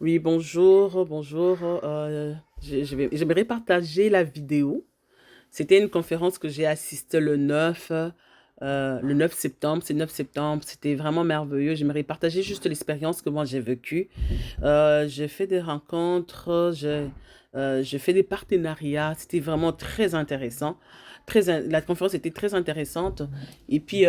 Oui, bonjour, bonjour. J'aimerais partager la vidéo. C'était une conférence que j'ai assistée le 9 septembre. C'est le 9 septembre. C'était vraiment merveilleux. J'aimerais partager juste l'expérience que moi j'ai vécue. J'ai fait des rencontres, j'ai fait des partenariats. C'était vraiment très intéressant. La conférence était très intéressante. Et puis,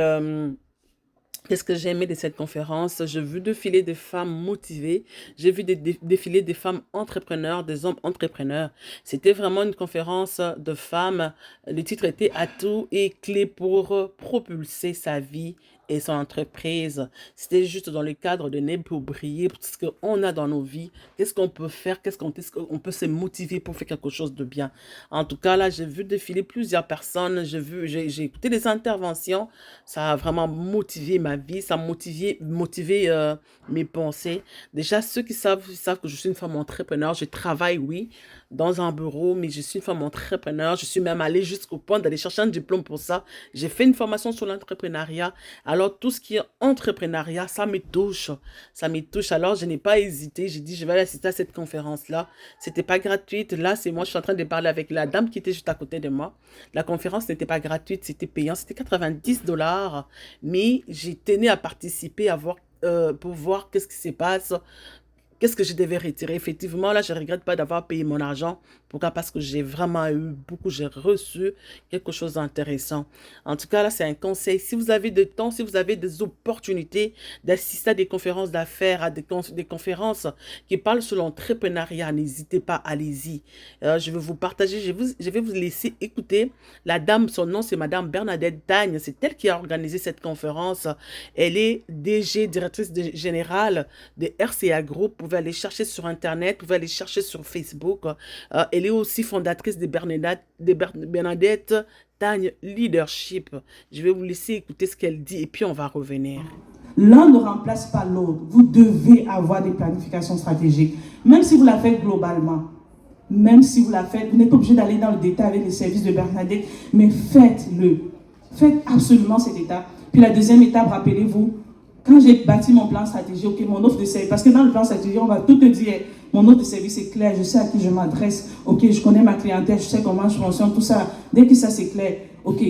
qu'est-ce que j'ai aimé de cette conférence? J'ai vu défiler des femmes motivées, j'ai vu défiler des femmes entrepreneurs, des hommes entrepreneurs. C'était vraiment une conférence de femmes. Le titre était Atouts et clés pour propulser sa vie et son entreprise. C'était juste dans le cadre de Né pour briller, pour tout ce qu'on a dans nos vies. Qu'est-ce qu'on peut faire? Est-ce qu'on peut se motiver pour faire quelque chose de bien? En tout cas, là, j'ai vu défiler plusieurs personnes. J'ai écouté des interventions. Ça a vraiment motivé ma vie, ça a motivé mes pensées. Déjà, ceux qui savent, ils savent que je suis une femme entrepreneur. Je travaille, oui, dans un bureau, mais je suis une femme entrepreneur. Je suis même allée jusqu'au point d'aller chercher un diplôme pour ça. J'ai fait une formation sur l'entrepreneuriat. Alors, tout ce qui est entrepreneuriat, ça me touche. Ça me touche. Alors, je n'ai pas hésité. J'ai dit, je vais aller assister à cette conférence-là. C'était pas gratuite. Là, c'est moi, je suis en train de parler avec la dame qui était juste à côté de moi. La conférence n'était pas gratuite, c'était payant, c'était 90 $, mais j'ai tenu à participer pour voir qu'est-ce qui se passe, qu'est-ce que je devais retirer. Effectivement, là, je ne regrette pas d'avoir payé mon argent. Pourquoi? Parce que j'ai vraiment eu beaucoup, j'ai reçu quelque chose d'intéressant. En tout cas, là, c'est un conseil. Si vous avez de temps, si vous avez des opportunités d'assister à des conférences d'affaires, à des conférences qui parlent sur l'entrepreneuriat, n'hésitez pas, allez-y. Je vais vous partager, je vais vous laisser écouter. La dame, son nom, c'est Madame Bernadette Dagne. C'est elle qui a organisé cette conférence. Elle est DG, générale de RCA Group. Vous pouvez aller chercher sur Internet, vous pouvez aller chercher sur Facebook. Elle est aussi fondatrice de Bernadette Tagne Leadership. Je vais vous laisser écouter ce qu'elle dit et puis on va revenir. L'un ne remplace pas l'autre. Vous devez avoir des planifications stratégiques, même si vous la faites globalement. Même si vous la faites, vous n'êtes pas obligé d'aller dans le détail avec les services de Bernadette, mais faites-le. Faites absolument cette étape. Puis la deuxième étape, rappelez-vous, quand j'ai bâti mon plan stratégique, ok, mon offre de service, parce que dans le plan stratégique, on va tout te dire, mon offre de service est clair, je sais à qui je m'adresse, ok, je connais ma clientèle, je sais comment je fonctionne, tout ça. Dès que ça c'est clair, ok,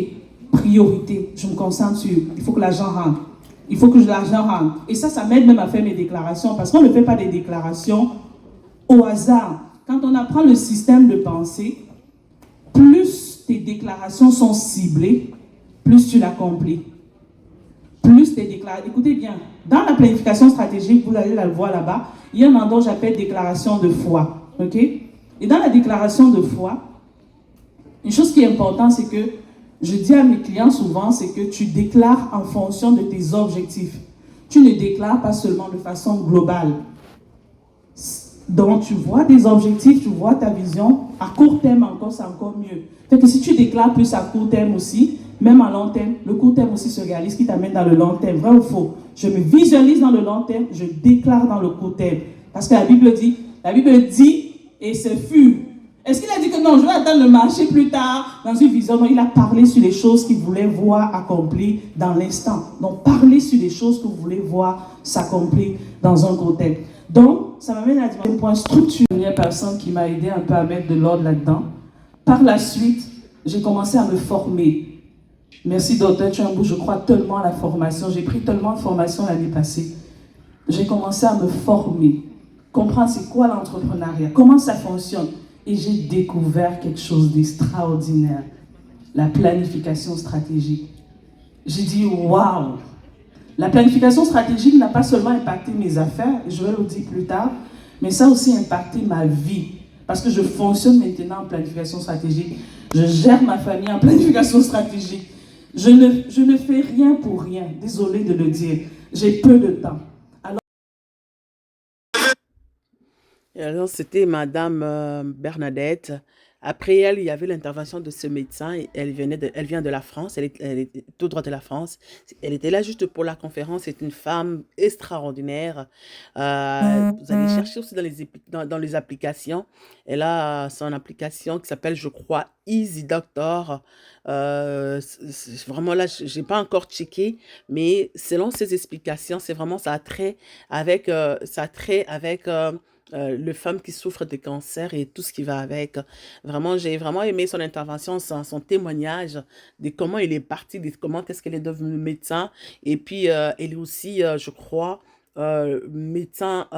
priorité, je me concentre sur, il faut que l'argent rentre. Il faut que l'argent rentre. Et ça m'aide même à faire mes déclarations, parce qu'on ne fait pas des déclarations au hasard. Quand on apprend le système de pensée, plus tes déclarations sont ciblées, plus tu l'accomplis. Plus tes déclarations. Écoutez bien, dans la planification stratégique, vous allez la voir là-bas, il y a un endroit que j'appelle déclaration de foi. Ok? Et dans la déclaration de foi, une chose qui est importante, c'est que je dis à mes clients souvent, c'est que tu déclares en fonction de tes objectifs. Tu ne déclares pas seulement de façon globale. Donc, tu vois des objectifs, tu vois ta vision. À court terme encore, c'est encore mieux. Fait que si tu déclares plus à court terme aussi, même à long terme, le court terme aussi se réalise, qui t'amène dans le long terme. Vrai ou faux? Je me visualise dans le long terme, je déclare dans le court terme. Parce que la Bible dit, et ce fut. Est-ce qu'il a dit que non, je vais attendre le marché plus tard dans une vision? Non, il a parlé sur les choses qu'il voulait voir accomplies dans l'instant. Donc, parlez sur les choses que vous voulez voir s'accomplir dans un court terme. Donc, ça m'amène à dire un point structurel. Il y a une personne qui m'a aidé un peu à mettre de l'ordre là-dedans. Par la suite, j'ai commencé à me former. Merci, docteur Chambou, je crois tellement à la formation. J'ai pris tellement de formations l'année passée. J'ai commencé à me former, comprendre c'est quoi l'entrepreneuriat, comment ça fonctionne. Et j'ai découvert quelque chose d'extraordinaire, la planification stratégique. J'ai dit, waouh! La planification stratégique n'a pas seulement impacté mes affaires, et je vais le dire plus tard, mais ça a aussi impacté ma vie. Parce que je fonctionne maintenant en planification stratégique. Je gère ma famille en planification stratégique. Je ne fais rien pour rien. Désolée de le dire. J'ai peu de temps. Alors, Et alors, c'était Madame Bernadette. Après elle, il y avait l'intervention de ce médecin. Elle vient de la France. Elle est tout droit de la France. Elle était là juste pour la conférence. C'est une femme extraordinaire. Vous allez chercher aussi dans les applications. Elle a son application qui s'appelle, je crois, Easy Doctor. Vraiment là, j'ai pas encore checké, mais selon ses explications, c'est vraiment ça a trait avec les femmes qui souffrent de cancer et tout ce qui va avec. Vraiment, j'ai vraiment aimé son intervention, son témoignage de comment il est parti, de comment est-ce qu'elle est devenue médecin. Et puis, elle est aussi, je crois, médecin,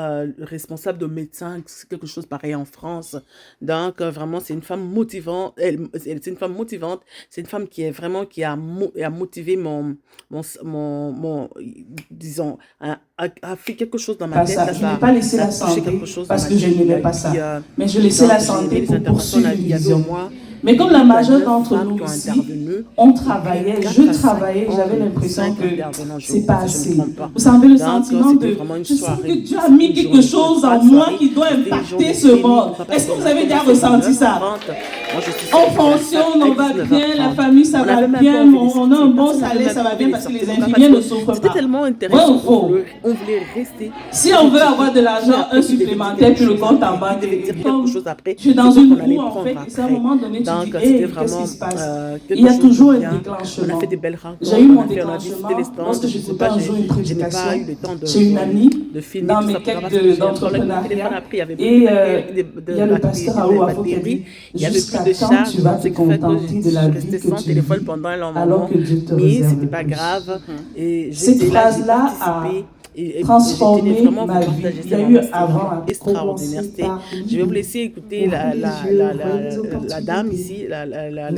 responsable de médecin, c'est quelque chose pareil en France. Donc, vraiment, c'est une femme motivante. C'est une femme motivante. C'est une femme qui est vraiment, a motivé disons, a fait quelque chose dans ma Pas tête. ça. Je n'ai pas laissé la Touché santé quelque chose dans parce ma que je tête. n'aimais pas ça. Mais je laissais Donc, la j'ai santé aimé les pour interventions. poursuivre une Il y avait au vision. moins Mais comme la majeure 9 d'entre femmes nous qui ont ici, intervenu. on Et puis, travaillait, 4 je à 5 travaillais, ans, j'avais l'impression 5 que intervenants, c'est pas si je ne me assez. trompe pas. Vous savez le Donc, sentiment c'était de, vraiment une je sens soirée, que Dieu a mis une quelque journée, chose pas en de moi soirée, qui doit c'était une impacter journée ce bénie. monde. Pourquoi? Parce Est-ce que qu'on vous a avez déjà commencé à ressenti ça? 9h30. Moi, je suis On sortie de la salle fonctionne, à on va bien, la 19h30. famille ça On va n'avait même pas bien, envie de on a un sortir. bon Personne n'avait salaire, même ça va envie bien de parce que sortir. les Pourquoi? infirmiers Parce ne que souffrent c'était pas. tellement Vrai intéressant. ou faux? On voulait rester. Si Et on j'ai veut dit, avoir de puis l'argent, après, un il devait dire supplémentaire, quelque puis le chose compte en après. banque Il devait dire devient quelque chose après. tu es C'est dans quoi une qu'on allait roue en prendre fait, et c'est à un après. moment donné, tu Donc, dis, c'était hé, qu'est-ce vraiment qui se passe? Il quelque y a chose de toujours un bien. On a déclenchement. fait des belles rencontres. J'ai eu mon On a visité déclenchement les stands. lorsque Je sais j'écoutais pas, un jour une je n'ai prédication pas eu le temps chez une amie de filmer dans tout mes ça. Pourquoi? quêtes Parce que j'ai un problème de téléphone. d'entrepreneuriat. Après, il y avait plus Et de il y a le pasteur de Aouafo qui a batterie. dit, Il y avait plus jusqu'à de quand charge. tu vas Donc, te ce qui fait que contenter de je la suis vie restée que sans tu téléphone vis pendant un long alors moment. que Dieu te Mais réserve c'était le pas plus. grave. Et Cette j'étais là, j'ai phrase-là a participé. Et je tenais transformé vraiment à vous ma vie. partager Il y ces a eu moments. C'était avant vraiment à extraordinaire. Commencez par Je vais vous l'idée. laisser écouter Ouvrez les yeux, voyez les la dame opportunités. ici, Vous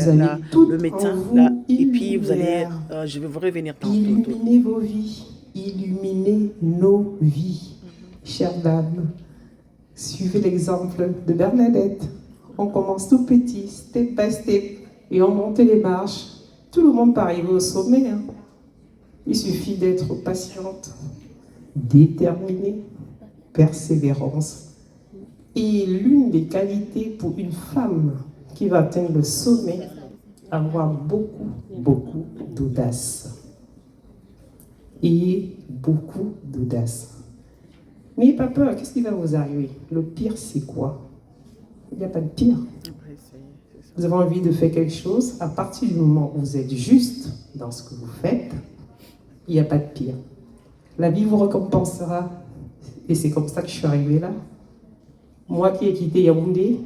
avez tout le en médecin. Là, vous et puis vous allez, lumière. je vais vous revenir tantôt. Illuminez vos vies, illuminez nos vies. Chère dame, suivez l'exemple de Bernadette. On commence tout petit, step by step, et on monte les marches. Tout le monde peut arriver au sommet. Hein. Il suffit d'être patiente, déterminée, persévérance. Et l'une des qualités pour une femme qui va atteindre le sommet, avoir beaucoup d'audace. Et beaucoup d'audace. N'ayez pas peur, qu'est-ce qui va vous arriver? Le pire, c'est quoi? Il n'y a pas de pire. Vous avez envie de faire quelque chose, à partir du moment où vous êtes juste dans ce que vous faites, il n'y a pas de pire. La vie vous récompensera. Et c'est comme ça que je suis arrivée là. Moi qui ai quitté Yaoundé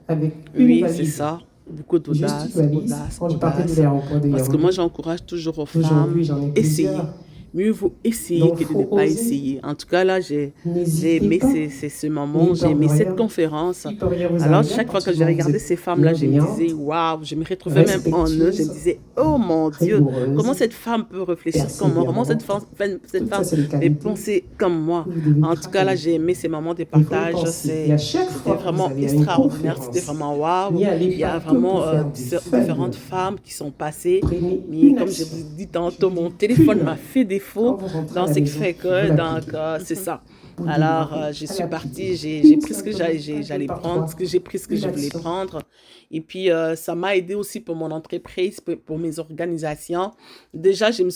avec une valise. Oui, c'est ça. Beaucoup d'audace, Juste une valise. audace, Quand je partais de audace. l'aéroport de Parce que Yaoundé. moi, j'encourage toujours aux femmes, Aujourd'hui, j'en ai essayez. plusieurs. Mieux vaut essayer Donc, que de faut ne pas oser. essayer. En tout cas, là, j'ai N'hésitez aimé pas. ce moment, Il j'ai aimé peut rien. cette conférence. Il peut rien vous Alors, arriver à chaque fois que partir j'ai du moment où regardé vous ces êtes femmes-là, je me bienveillante, disais, waouh, je me retrouvais même en eux. Je me respectueuse, disais, oh mon Dieu, rigoureuse, comment cette femme peut réfléchir comme moi, comment cette persévérante. femme Tout ça, c'est les peut qualités penser comme moi. que vous devez En tout cas, là, travailler. j'ai aimé ces moments de Il faut y partage. penser. Et à chaque C'était fois que vous vraiment allez à une extraordinaire. conférence, C'était vraiment waouh. n'y allez Il y a pas que vraiment pour faire des différentes feuilles. femmes qui sont passées. Prenez Mais une comme je action. vous dis tantôt, mon téléphone m'a fait Quand défaut. vous rentrez à Donc, la ce qui maison, fait vous que, l'appliquez. donc, c'est ça. Vous Alors, démarrez je à suis l'appliquer. partie, j'ai pris ce que Simplement, j'allais par prendre, toi. j'ai pris ce que Une je voulais action. prendre. Et puis, ça m'a aidé aussi pour mon entreprise, pour mes organisations. Déjà, je me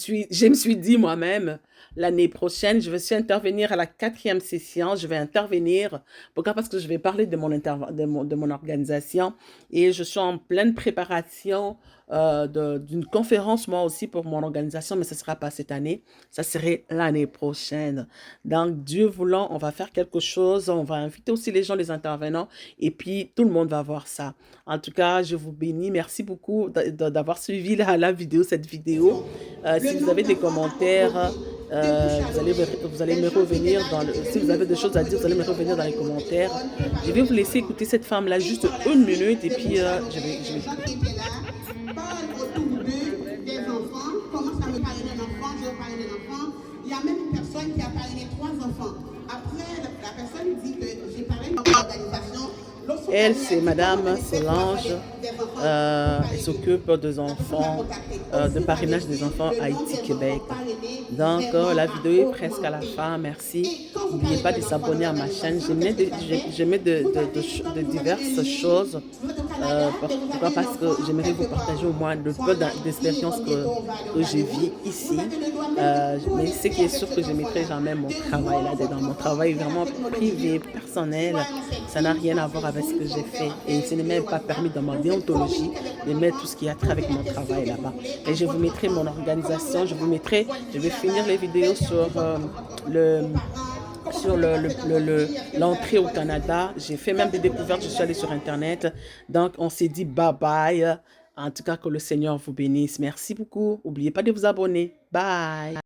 suis dit moi-même, l'année prochaine, je vais aussi intervenir à la 4e session. Je vais intervenir. Pourquoi? Parce que je vais parler de de mon organisation. Et je suis en pleine préparation d'une conférence, moi aussi, pour mon organisation, mais ce ne sera pas cette année. Ça serait l'année prochaine. Donc, Dieu voulant, on va faire quelque chose. On va inviter aussi les gens, les intervenants. Et puis, tout le monde va voir ça. En tout cas, je vous bénis. Merci beaucoup d'avoir suivi la vidéo, cette vidéo. Si vous avez des commentaires, vous allez me revenir si vous avez des choses à dire, vous allez me revenir dans les commentaires. Je vais vous laisser écouter cette femme-là juste 1 minute et puis je vais... Parle autour d'eux des enfants, commence à me parler d'un enfant, je vais parler d'un enfant. Il y a même une personne qui a parlé 3 enfants. Après, la personne dit que j'ai parlé d'une organisation. Elle, c'est Madame Solange. Elle s'occupe des enfants, de parrainage des enfants Haïti, Québec. Donc, la vidéo est presque à la fin. Merci. N'oubliez pas de s'abonner à ma chaîne. Je mets de diverses choses. Pourquoi? Parce que j'aimerais vous partager au moins le peu d'expérience que j'ai vis ici. Mais ce qui est sûr que je ne mettrai jamais mon travail là-dedans. Mon travail vraiment privé, personnel, ça n'a rien à voir avec ce que j'ai fait. Et ce n'est même pas permis dans ma déontologie de mettre tout ce qui a trait avec mon travail là-bas. Et je vous mettrai mon organisation, je vais finir les vidéos sur sur l'entrée au Canada. J'ai fait même des découvertes, je suis allée sur Internet. Donc, on s'est dit bye bye. En tout cas, que le Seigneur vous bénisse. Merci beaucoup. N'oubliez pas de vous abonner. Bye.